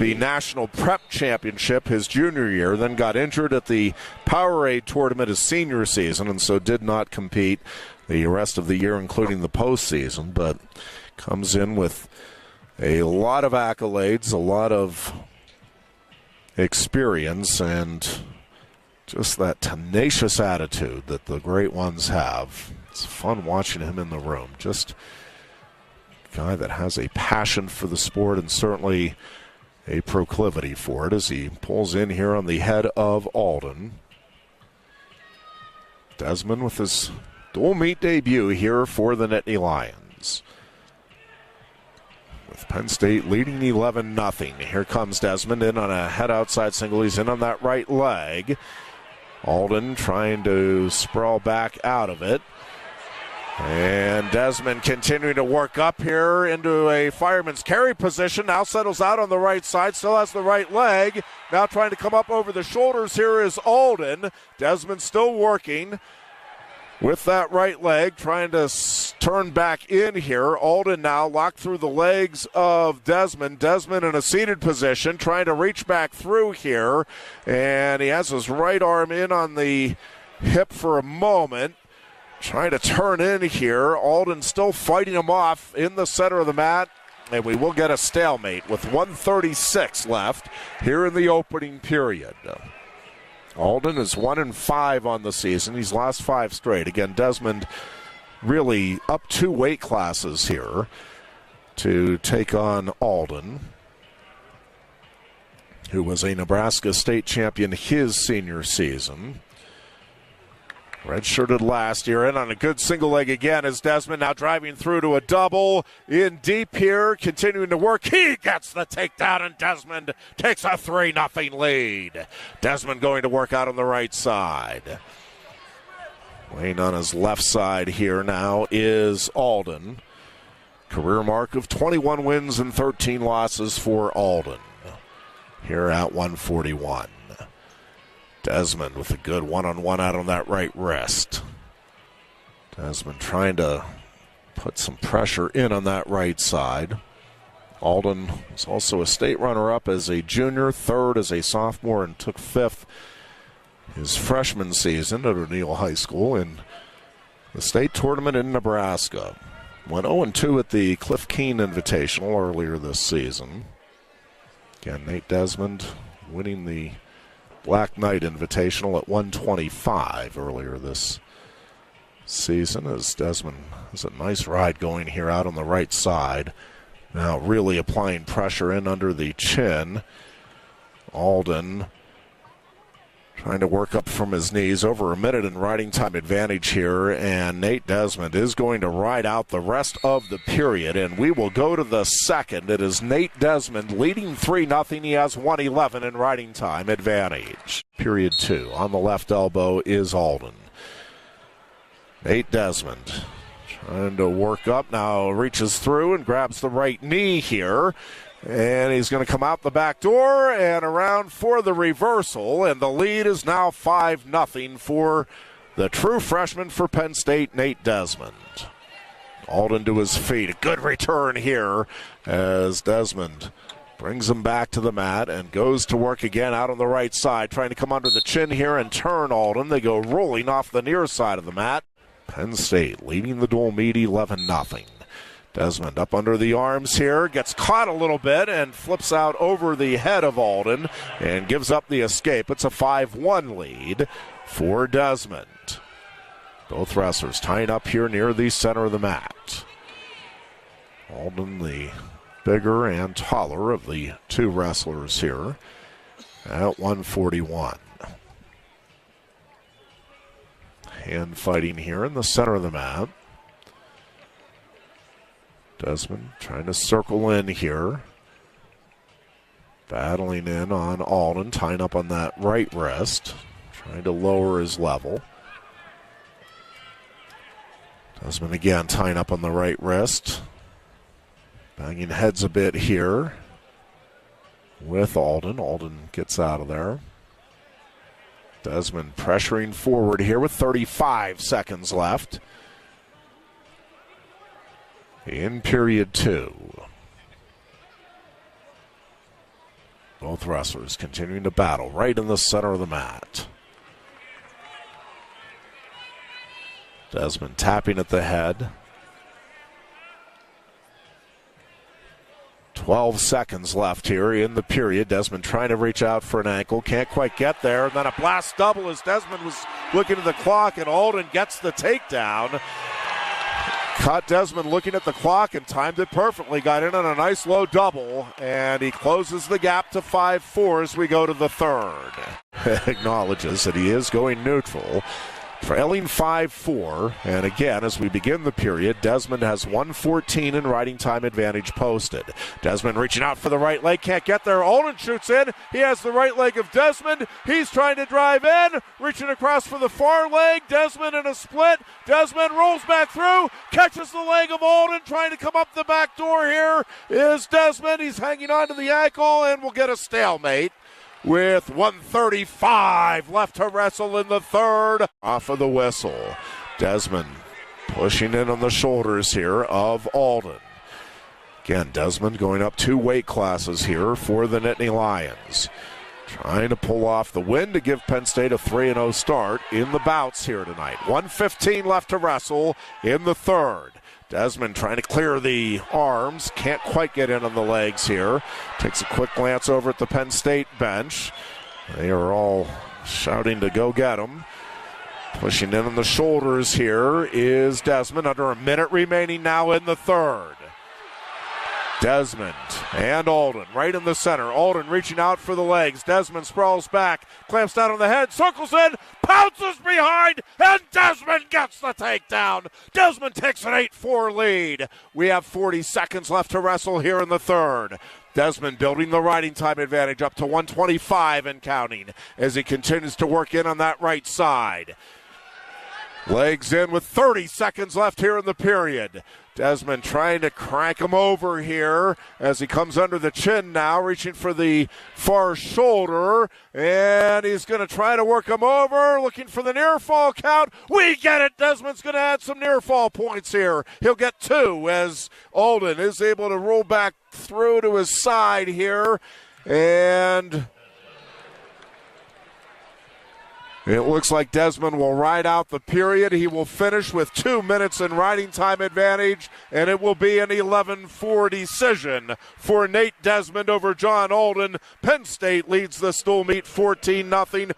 the National Prep Championship his junior year, then got injured at the Powerade tournament his senior season, and so did not compete the rest of the year, including the postseason, but comes in with a lot of accolades, a lot of experience, and just that tenacious attitude that the great ones have. It's fun watching him in the room. Just a guy that has a passion for the sport and certainly a proclivity for it as he pulls in here on the head of Alden. Desmond with his dual meet debut here for the Nittany Lions. With Penn State leading 11-0. Here comes Desmond in on a head outside single. He's in on that right leg. Alden trying to sprawl back out of it. And Desmond continuing to work up here into a fireman's carry position. Now settles out on the right side. Still has the right leg. Now trying to come up over the shoulders here is Alden. Desmond still working with that right leg, trying to turn back in here. Alden now locked through the legs of Desmond. Desmond in a seated position, trying to reach back through here. And he has his right arm in on the hip for a moment, trying to turn in here. Alden still fighting him off in the center of the mat. And we will get a stalemate with 1:36 left here in the opening period. Alden is 1-5 on the season. He's lost 5 straight. Again, Desmond really up 2 weight classes here to take on Alden, who was a Nebraska state champion his senior season. Redshirted last year, in on a good single leg again as Desmond now driving through to a double. In deep here, continuing to work. He gets the takedown, and Desmond takes a 3-0 lead. Desmond going to work out on the right side. Laying on his left side here now is Alden. Career mark of 21 wins and 13 losses for Alden here at 141. Desmond with a good one-on-one out on that right wrist. Desmond trying to put some pressure in on that right side. Alden was also a state runner-up as a junior, 3rd as a sophomore, and took 5th his freshman season at O'Neill High School in the state tournament in Nebraska. Went 0-2 at the Cliff Keen Invitational earlier this season. Again, Nate Desmond winning the Black Knight Invitational at 125 earlier this season, as Desmond has a nice ride going here out on the right side. Now really applying pressure in under the chin. Alden trying to work up from his knees. Over a minute in riding time advantage here, and Nate Desmond is going to ride out the rest of the period, and we will go to the second. It is Nate Desmond leading 3-0. He has 1:11 in riding time advantage. Period 2. On the left elbow is Alden. Nate Desmond trying to work up, now reaches through and grabs the right knee here. And he's going to come out the back door and around for the reversal. And the lead is now 5-0 for the true freshman for Penn State, Nate Desmond. Alden to his feet. A good return here as Desmond brings him back to the mat and goes to work again out on the right side, trying to come under the chin here and turn Alden. They go rolling off the near side of the mat. Penn State leading the dual meet 11-0. Desmond up under the arms here, gets caught a little bit and flips out over the head of Alden and gives up the escape. It's a 5-1 lead for Desmond. Both wrestlers tying up here near the center of the mat. Alden, the bigger and taller of the 2 wrestlers here at 141. Hand fighting here in the center of the mat. Desmond trying to circle in here. Battling in on Alden, tying up on that right wrist. Trying to lower his level. Desmond again tying up on the right wrist. Banging heads a bit here with Alden. Alden gets out of there. Desmond pressuring forward here with 35 seconds left in period 2. Both wrestlers continuing to battle right in the center of the mat. Desmond tapping at the head. 12 seconds left here in the period. Desmond trying to reach out for an ankle. Can't quite get there. And then a blast double as Desmond was looking at the clock, and Alden gets the takedown. Caught Desmond looking at the clock and timed it perfectly. Got in on a nice low double, and he closes the gap to 5-4 as we go to the third. Acknowledges that he is going neutral. Trailing 5-4, and again, as we begin the period, Desmond has 1:14 in riding time advantage posted. Desmond reaching out for the right leg, can't get there. Alden shoots in. He has the right leg of Desmond. He's trying to drive in, reaching across for the far leg. Desmond in a split. Desmond rolls back through, catches the leg of Alden, trying to come up the back door here is Desmond. He's hanging on to the ankle, and we'll get a stalemate. With 1:35 left to wrestle in the third. Off of the whistle. Desmond pushing in on the shoulders here of Alden. Again, Desmond going up 2 weight classes here for the Nittany Lions. Trying to pull off the win to give Penn State a 3-0 start in the bouts here tonight. 1:15 left to wrestle in the third. Desmond trying to clear the arms. Can't quite get in on the legs here. Takes a quick glance over at the Penn State bench. They are all shouting to go get him. Pushing in on the shoulders here is Desmond. Under a minute remaining now in the third. Desmond and Alden right in the center. Alden reaching out for the legs. Desmond sprawls back, clamps down on the head, circles in, pounces behind, and Desmond gets the takedown. Desmond takes an 8-4 lead. We have 40 seconds left to wrestle here in the third. Desmond building the riding time advantage up to 1:25 and counting as he continues to work in on that right side. Legs in with 30 seconds left here in the period. Desmond trying to crank him over here as he comes under the chin now, reaching for the far shoulder, and he's going to try to work him over, looking for the near fall count. We get it. Desmond's going to add some near fall points here. He'll get 2 as Alden is able to roll back through to his side here, and it looks like Desmond will ride out the period. He will finish with 2 minutes in riding time advantage, and it will be an 11-4 decision for Nate Desmond over John Alden. Penn State leads the stool meet 14-0.